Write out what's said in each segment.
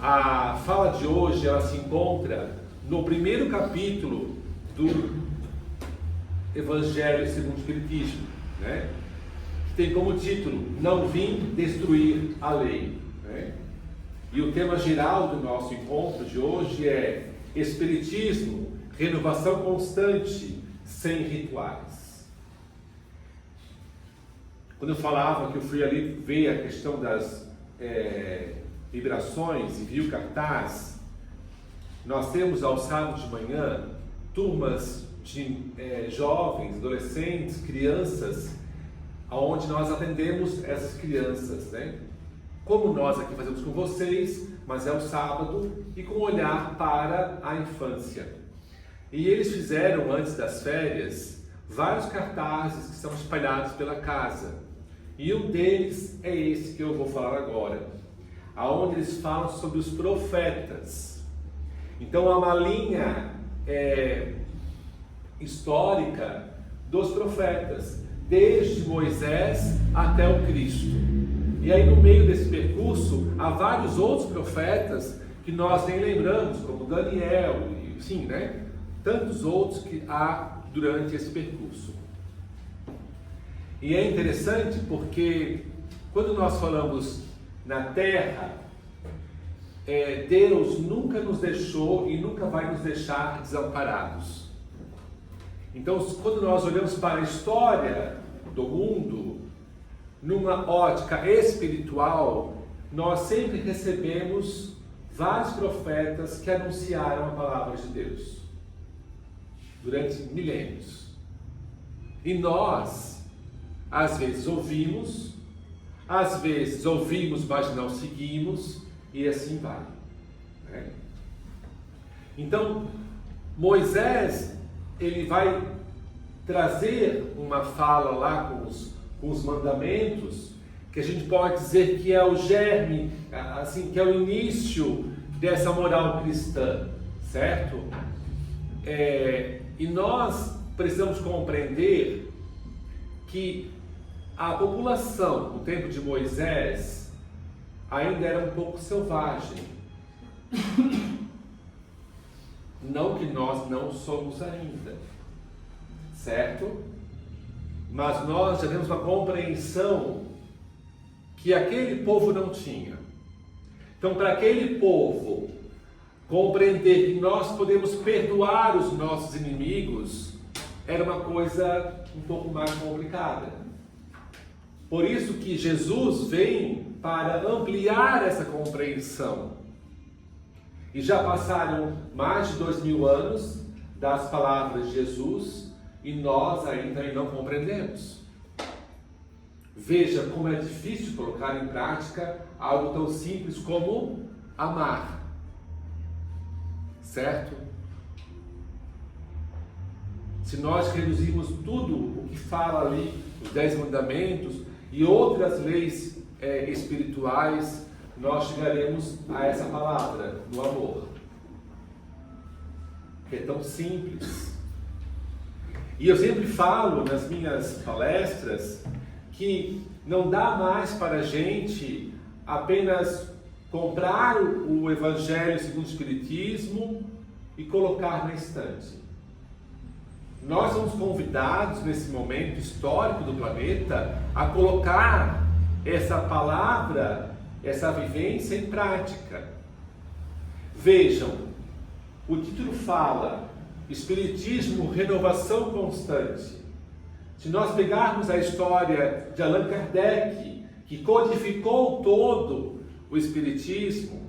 A fala de hoje, ela se encontra no primeiro capítulo do Evangelho segundo o Espiritismo, né? Que tem como título: Não vim destruir a lei, né? E o tema geral do nosso encontro de hoje é Espiritismo, renovação constante, sem rituais. Quando eu falava que eu fui ali ver a questão das vibrações e vi o cartaz, nós temos aos sábados de manhã turmas de jovens, adolescentes, crianças, onde nós atendemos essas crianças, né? Como nós aqui fazemos com vocês, mas é o sábado e com olhar para a infância. E eles fizeram, antes das férias, vários cartazes que são espalhados pela casa. E um deles é esse que eu vou falar agora, aonde eles falam sobre os profetas. Então há uma linha histórica dos profetas, desde Moisés até o Cristo. E aí no meio desse percurso há vários outros profetas que nós nem lembramos, como Daniel, e sim, né? Tantos outros que há durante esse percurso. E é interessante porque quando nós falamos na Terra, Deus nunca nos deixou e nunca vai nos deixar desamparados. Então, quando nós olhamos para a história do mundo, numa ótica espiritual, nós sempre recebemos vários profetas que anunciaram a palavra de Deus durante milênios. E nós, às vezes ouvimos, mas não seguimos, e assim vai, né? Então, Moisés, ele vai trazer uma fala lá com os mandamentos, que a gente pode dizer que é o germe, assim, que é o início dessa moral cristã, certo? E nós precisamos compreender que a população no tempo de Moisés ainda era um pouco selvagem. Não que nós não somos ainda, certo? Mas nós já temos uma compreensão que aquele povo não tinha. Então, para aquele povo compreender que nós podemos perdoar os nossos inimigos era uma coisa um pouco mais complicada. Por isso que Jesus vem para ampliar essa compreensão. E já passaram mais de 2000 anos das palavras de Jesus e nós ainda não compreendemos. Veja como é difícil colocar em prática algo tão simples como amar. Certo? Se nós reduzirmos tudo o que fala ali, os 10 mandamentos e outras leis espirituais, nós chegaremos a essa palavra, no amor, que é tão simples. E eu sempre falo nas minhas palestras que não dá mais para a gente apenas comprar o Evangelho segundo o Espiritismo e colocar na estante. Nós somos convidados nesse momento histórico do planeta a colocar essa palavra, essa vivência em prática. Vejam, o título fala Espiritismo, renovação constante. Se nós pegarmos a história de Allan Kardec, que codificou todo o Espiritismo,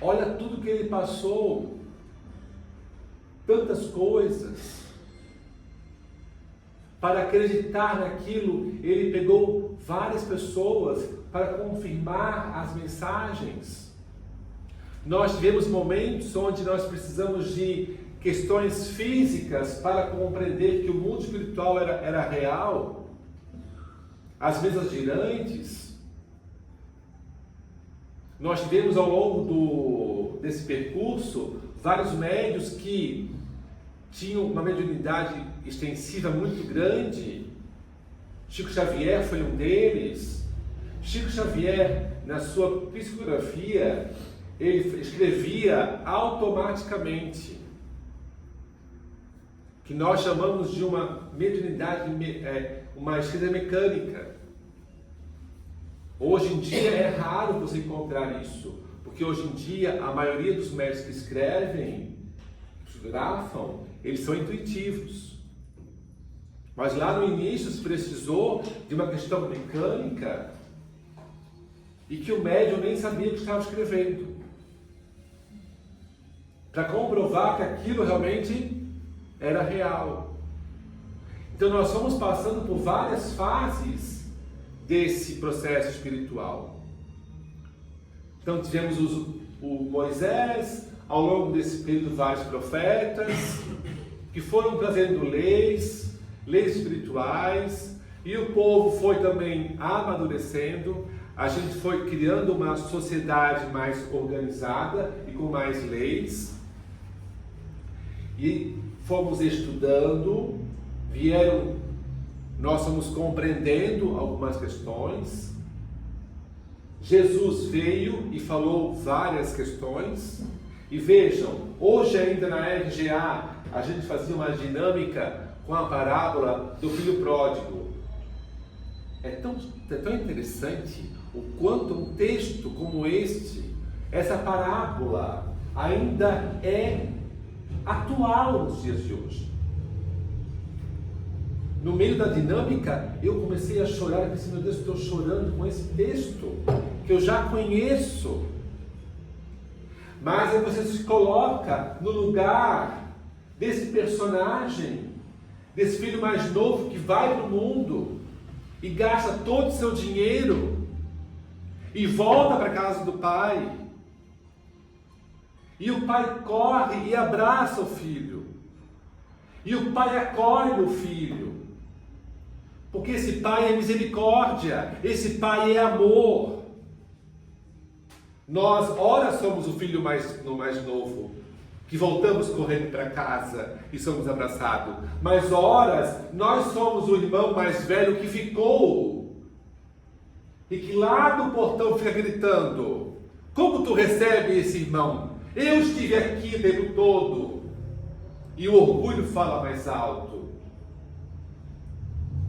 olha tudo que ele passou, tantas coisas. Para acreditar naquilo, ele pegou várias pessoas para confirmar as mensagens. Nós tivemos momentos onde nós precisamos de questões físicas para compreender que o mundo espiritual era real. As mesas girantes. Nós tivemos ao longo desse percurso vários médios que tinham uma mediunidade extensiva muito grande. Chico Xavier foi um deles. Chico Xavier, na sua psicografia, ele escrevia automaticamente, que nós chamamos de uma mediunidade, uma escrita mecânica. Hoje em dia é raro você encontrar isso, porque hoje em dia a maioria dos médicos que escrevem, grafam, eles são intuitivos. Mas lá no início se precisou de uma questão mecânica e que o médium nem sabia o que estava escrevendo, para comprovar que aquilo realmente era real. Então nós fomos passando por várias fases desse processo espiritual. Então tivemos o Moisés, ao longo desse período vários profetas, que foram trazendo leis espirituais, e o povo foi também amadurecendo, a gente foi criando uma sociedade mais organizada e com mais leis, e fomos estudando, nós fomos compreendendo algumas questões. Jesus veio e falou várias questões, e vejam, hoje ainda na RGA, a gente fazia uma dinâmica com a parábola do filho pródigo. É tão interessante o quanto um texto como este, essa parábola, ainda é atual nos dias de hoje. No meio da dinâmica, eu comecei a chorar e pensei, meu Deus, estou chorando com esse texto, que eu já conheço. Mas aí você se coloca no lugar desse personagem, desse filho mais novo que vai para o mundo e gasta todo o seu dinheiro e volta para a casa do pai. E o pai corre e abraça o filho. E o pai acolhe o filho. Porque esse pai é misericórdia, esse pai é amor. Nós, ora, somos o filho mais novo, que voltamos correndo para casa e somos abraçados. Mas horas, nós somos o irmão mais velho que ficou. E que lá do portão fica gritando, como tu recebe esse irmão? Eu estive aqui o tempo todo. E o orgulho fala mais alto.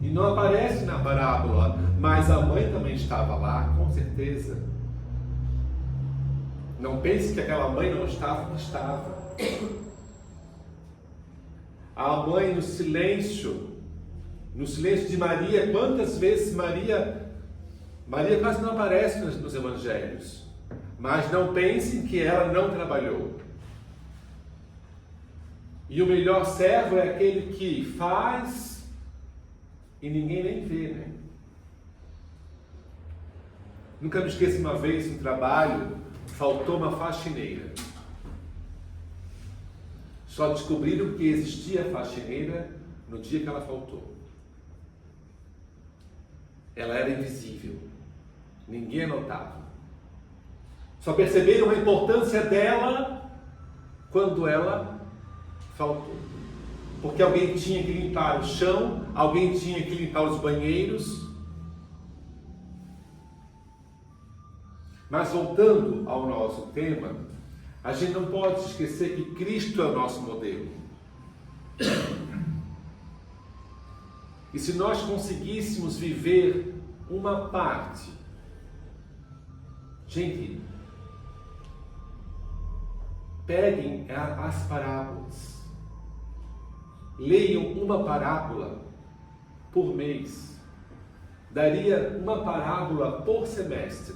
E não aparece na parábola, mas a mãe também estava lá, com certeza. Não pense que aquela mãe não estava, A mãe no silêncio de Maria, quantas vezes Maria quase não aparece nos evangelhos. Mas não pensem que ela não trabalhou. E o melhor servo é aquele que faz e ninguém nem vê, né? Nunca me esqueço, uma vez no trabalho, faltou uma faxineira. Só descobriram que existia faxineira no dia que ela faltou. Ela era invisível. Ninguém notava. Só perceberam a importância dela quando ela faltou. Porque alguém tinha que limpar o chão, alguém tinha que limpar os banheiros. Mas voltando ao nosso tema, a gente não pode esquecer que Cristo é o nosso modelo. E se nós conseguíssemos viver uma parte, gente, peguem as parábolas, leiam uma parábola por mês, daria uma parábola por semestre,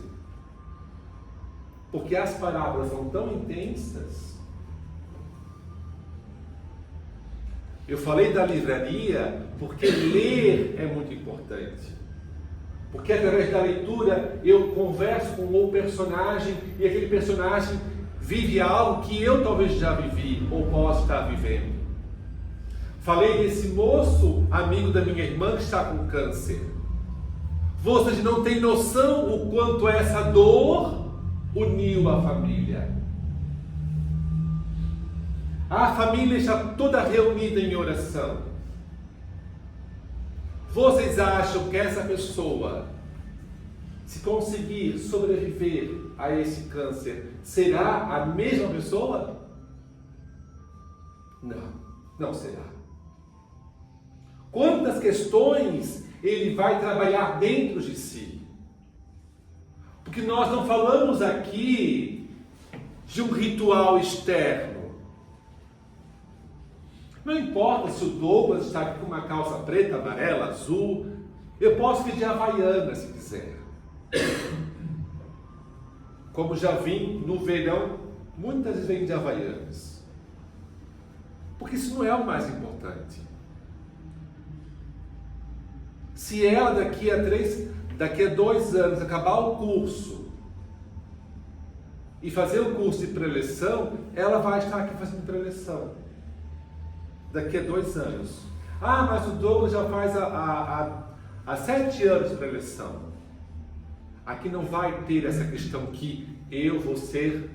porque as parábolas são tão intensas. Eu falei da livraria porque ler é muito importante. Porque através da leitura eu converso com o personagem e aquele personagem vive algo que eu talvez já vivi ou posso estar vivendo. Falei desse moço, amigo da minha irmã, que está com câncer. Vocês não têm noção o quanto essa dor uniu a família. A família está toda reunida em oração. Vocês acham que essa pessoa, se conseguir sobreviver a esse câncer, será a mesma pessoa? Não, não será. Quantas questões ele vai trabalhar dentro de si? Porque nós não falamos aqui de um ritual externo. Não importa se o Douglas está aqui com uma calça preta, amarela, azul, eu posso vir de Havaiana se quiser. Como já vim no verão, muitas vezes vem de Havaianas. Porque isso não é o mais importante. Se ela daqui a 2 anos acabar o curso e fazer o curso de preleção, ela vai estar aqui fazendo preleção. Daqui a 2 anos. Ah, mas o Douglas já faz há 7 anos de preleção. Aqui não vai ter essa questão que eu vou ser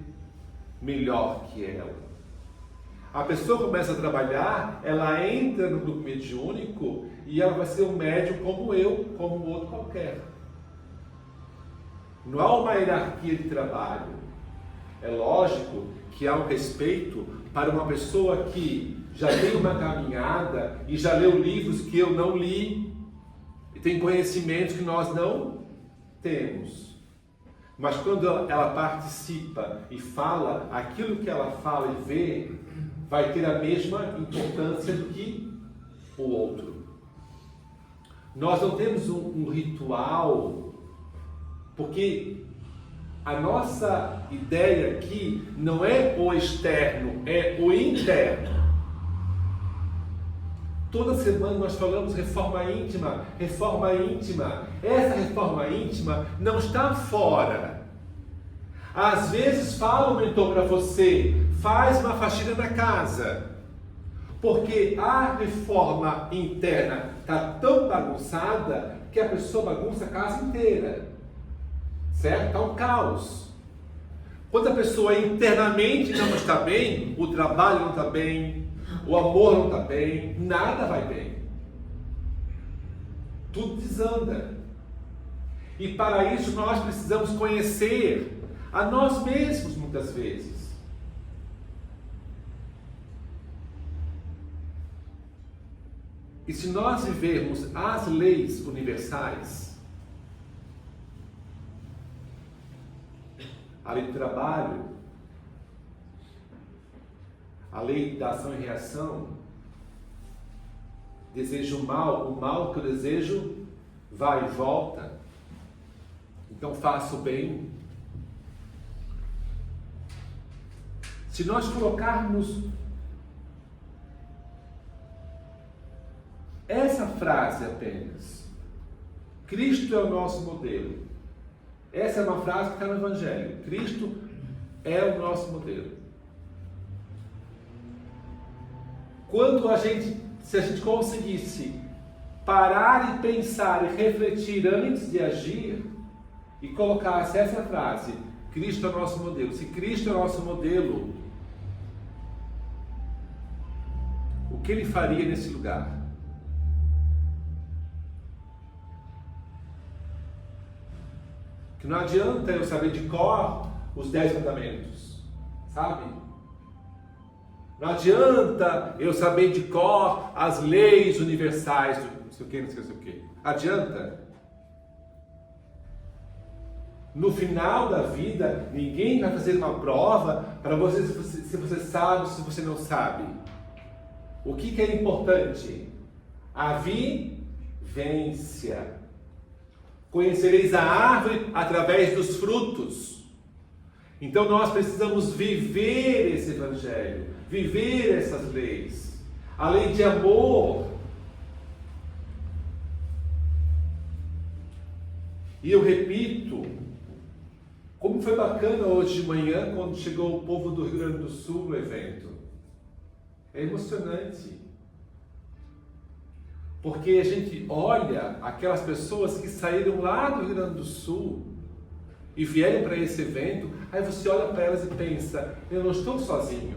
melhor que ela. A pessoa começa a trabalhar, ela entra no grupo mediúnico e ela vai ser um médium como eu, como um outro qualquer. Não há uma hierarquia de trabalho. É lógico que há um respeito para uma pessoa que já tem uma caminhada e já leu livros que eu não li e tem conhecimentos que nós não temos. Mas quando ela participa e fala, aquilo que ela fala e vê vai ter a mesma importância do que o outro. Nós não temos um ritual, porque a nossa ideia aqui não é o externo, é o interno. Toda semana nós falamos reforma íntima, reforma íntima. Essa reforma íntima não está fora. Às vezes fala o mentor para você, faz uma faxina na casa. Porque a reforma interna está tão bagunçada que a pessoa bagunça a casa inteira. Certo? Está um caos. Quando a pessoa internamente não está bem, o trabalho não está bem, o amor não está bem, nada vai bem. Tudo desanda. E para isso nós precisamos conhecer a nós mesmos muitas vezes. E se nós vivermos as leis universais, a lei do trabalho, a lei da ação e reação, desejo o mal que eu desejo vai e volta, então faço o bem. Se nós colocarmos essa frase apenas, Cristo é o nosso modelo. Essa é uma frase que está no Evangelho. Cristo é o nosso modelo. Se a gente conseguisse parar e pensar e refletir antes de agir e colocasse essa frase, Cristo é o nosso modelo. Se Cristo é o nosso modelo, o que ele faria nesse lugar? Que não adianta eu saber de cor os 10 mandamentos, sabe? Não adianta eu saber de cor as leis universais do não sei o que, não sei o que. Adianta? No final da vida, ninguém vai fazer uma prova para você se você sabe ou se você não sabe. O que é importante? A vivência. Conhecereis a árvore através dos frutos. Então nós precisamos viver esse Evangelho, viver essas leis. A lei de amor. E eu repito, como foi bacana hoje de manhã quando chegou o povo do Rio Grande do Sul no evento. É emocionante. Porque a gente olha aquelas pessoas que saíram lá do Rio Grande do Sul e vieram para esse evento, aí você olha para elas e pensa, eu não estou sozinho.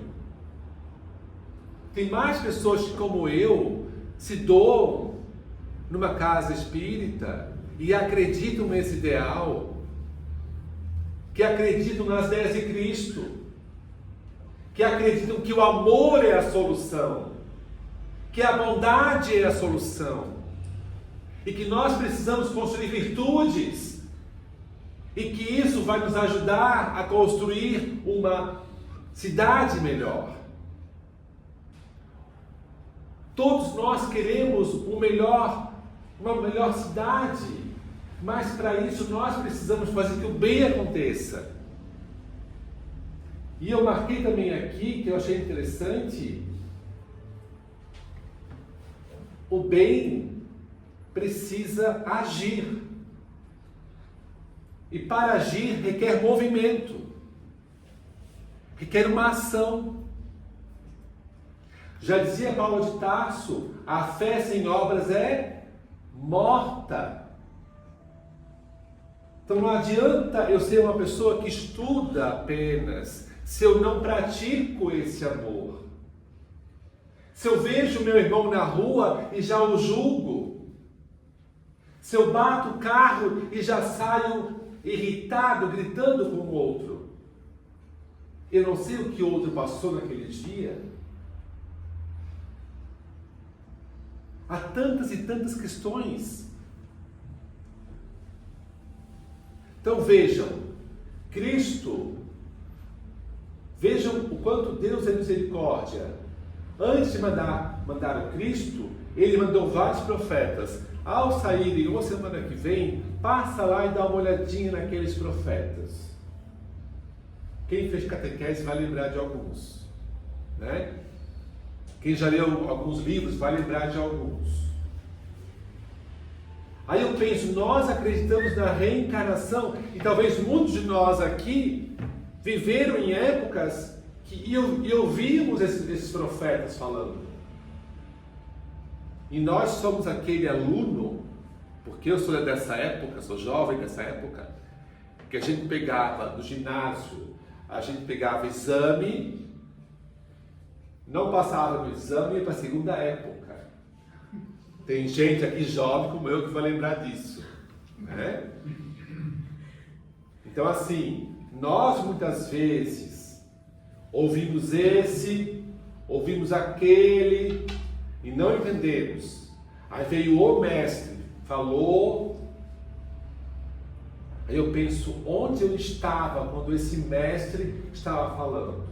Tem mais pessoas que, como eu, se doam numa casa espírita e acreditam nesse ideal. que acreditam nas ideias de Cristo, que acreditam que o amor é a solução, que a bondade é a solução, e que nós precisamos construir virtudes, e que isso vai nos ajudar a construir uma cidade melhor. Todos nós queremos uma melhor cidade, mas para isso nós precisamos fazer que o bem aconteça. E eu marquei também aqui, que eu achei interessante, o bem precisa agir. E para agir requer movimento, requer uma ação. Já dizia Paulo de Tarso, a fé sem obras é morta. Então não adianta eu ser uma pessoa que estuda apenas, se eu não pratico esse amor. Se eu vejo meu irmão na rua e já o julgo. Se eu bato o carro e já saio irritado, gritando com o outro. Eu não sei o que o outro passou naquele dia. Há tantas e tantas questões. Então vejam, Cristo, vejam o quanto Deus é misericórdia. Antes de mandar o Cristo, Ele mandou vários profetas. Ao saírem uma semana que vem, passa lá e dá uma olhadinha naqueles profetas. Quem fez catequese vai lembrar de alguns, né? Quem já leu alguns livros vai lembrar de alguns. Aí eu penso, nós acreditamos na reencarnação, e talvez muitos de nós aqui viveram em épocas que ouvimos esses profetas falando. E nós somos aquele aluno, porque eu sou dessa época, sou jovem dessa época, que a gente pegava no ginásio, a gente pegava exame, não passava no exame e ia para a segunda época. Tem gente aqui jovem como eu que vai lembrar disso, né? Então assim, nós muitas vezes ouvimos ouvimos aquele e não entendemos. Aí veio o mestre, falou. Aí eu penso, onde eu estava quando esse mestre estava falando?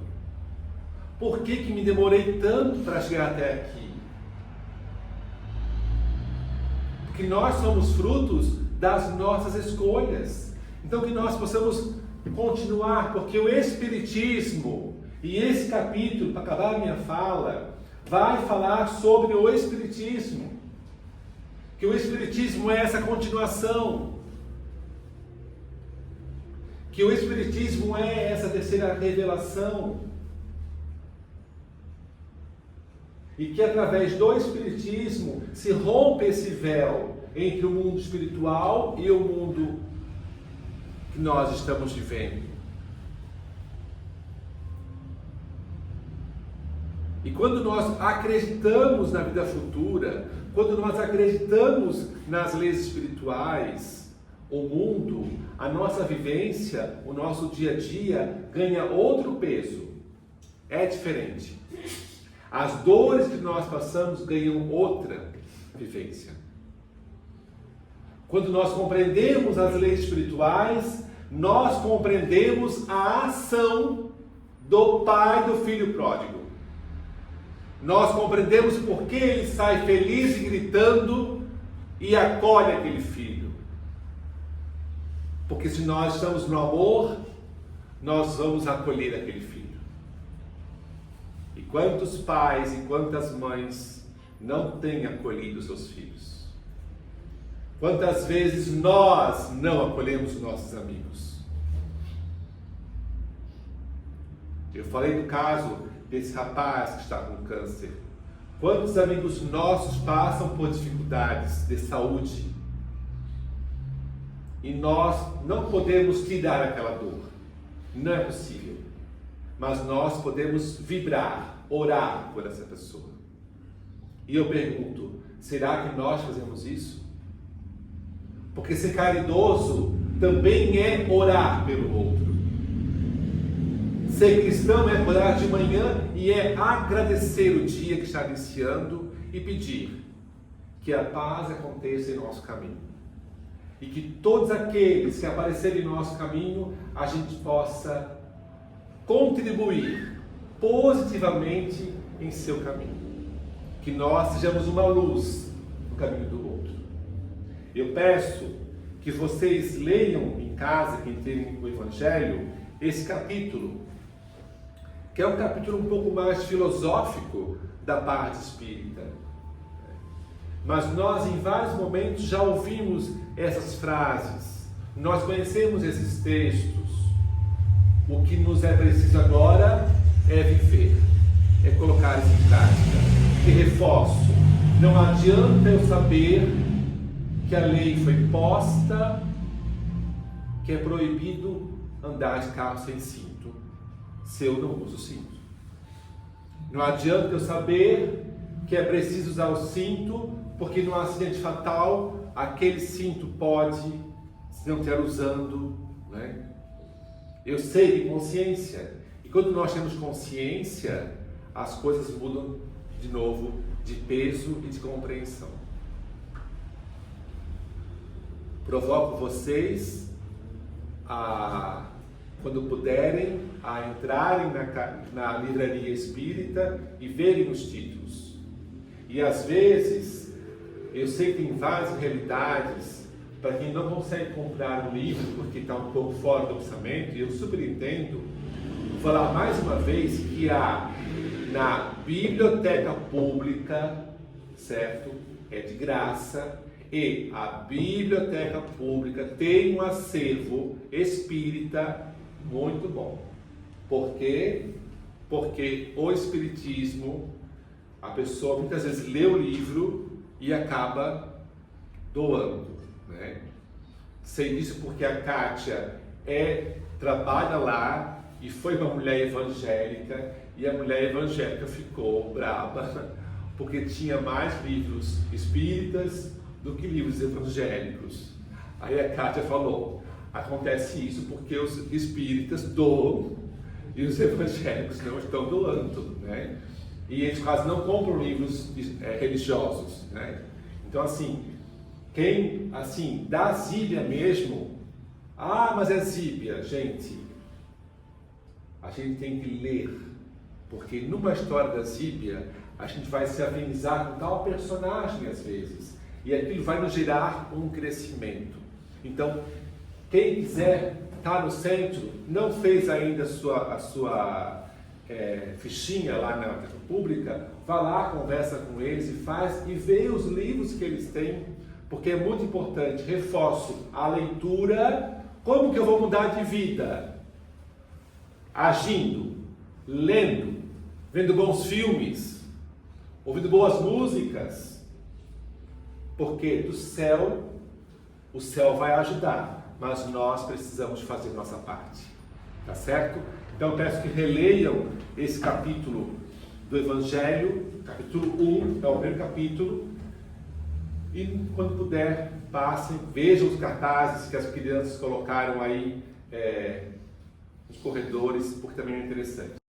Por que me demorei tanto para chegar até aqui? Porque nós somos frutos das nossas escolhas. Então que nós possamos continuar, porque o Espiritismo, e esse capítulo, para acabar a minha fala, vai falar sobre o Espiritismo. Que o Espiritismo é essa continuação. Que o Espiritismo é essa terceira revelação. E que através do Espiritismo se rompe esse véu entre o mundo espiritual e o mundo que nós estamos vivendo. E quando nós acreditamos na vida futura, quando nós acreditamos nas leis espirituais, o mundo, a nossa vivência, o nosso dia a dia ganha outro peso. É diferente. As dores que nós passamos ganham outra vivência. Quando nós compreendemos as leis espirituais, nós compreendemos a ação do pai do filho pródigo. Nós compreendemos por que ele sai feliz e gritando e acolhe aquele filho. Porque se nós estamos no amor, nós vamos acolher aquele filho. E quantos pais e quantas mães não têm acolhido seus filhos? Quantas vezes nós não acolhemos os nossos amigos? Eu falei do caso desse rapaz que está com câncer. Quantos amigos nossos passam por dificuldades de saúde? E nós não podemos tirar aquela dor. Não é possível. Mas nós podemos vibrar, orar por essa pessoa. E eu pergunto, será que nós fazemos isso? Porque ser caridoso também é orar pelo outro. Ser cristão é acordar de manhã e é agradecer o dia que está iniciando e pedir que a paz aconteça em nosso caminho. E que todos aqueles que aparecerem em nosso caminho, a gente possa contribuir positivamente em seu caminho. Que nós sejamos uma luz no caminho do outro. Eu peço que vocês leiam em casa, quem tem o Evangelho, esse capítulo, que é um capítulo um pouco mais filosófico da parte espírita. Mas nós, em vários momentos, já ouvimos essas frases, nós conhecemos esses textos. O que nos é preciso agora é viver, é colocar isso em prática. E reforço, não adianta eu saber que a lei foi posta, que é proibido andar de carro sem cinto, se eu não uso cinto. Não adianta eu saber que é preciso usar o cinto, porque num acidente fatal, aquele cinto pode, se não estiver usando, né? Eu sei de consciência. E quando nós temos consciência, as coisas mudam de novo de peso e de compreensão. Provoco vocês quando puderem, a entrarem na livraria espírita e verem os títulos. E às vezes, eu sei que tem várias realidades, para quem não consegue comprar um livro porque está um pouco fora do orçamento, e eu super entendo, vou falar mais uma vez que há na biblioteca pública, certo? É de graça. E a biblioteca pública tem um acervo espírita muito bom. Por quê? Porque o espiritismo, a pessoa muitas vezes lê o livro e acaba doando, né? Sei disso porque a Kátia trabalha lá e foi uma mulher evangélica, e a mulher evangélica ficou brava porque tinha mais livros espíritas do que livros evangélicos. Aí a Kátia falou, acontece isso porque os espíritas doam e os evangélicos não estão doando, né? E eles quase não compram livros religiosos, né? Então assim, quem assim, da Zíbia mesmo, mas é Zíbia, gente, a gente tem que ler, porque numa história da Zíbia, a gente vai se afinizar com tal personagem às vezes, e aquilo vai nos gerar um crescimento. Então, quem quiser estar no centro, não fez ainda a sua fichinha lá na biblioteca pública, vá lá, conversa com eles e vê os livros que eles têm, porque é muito importante. Reforço a leitura. Como que eu vou mudar de vida? Agindo, lendo, vendo bons filmes, ouvindo boas músicas. Porque do céu, o céu vai ajudar, mas nós precisamos fazer nossa parte, tá certo? Então eu peço que releiam esse capítulo do Evangelho, capítulo 1, é o primeiro capítulo, e quando puder, passem, vejam os cartazes que as crianças colocaram aí nos corredores, porque também é interessante.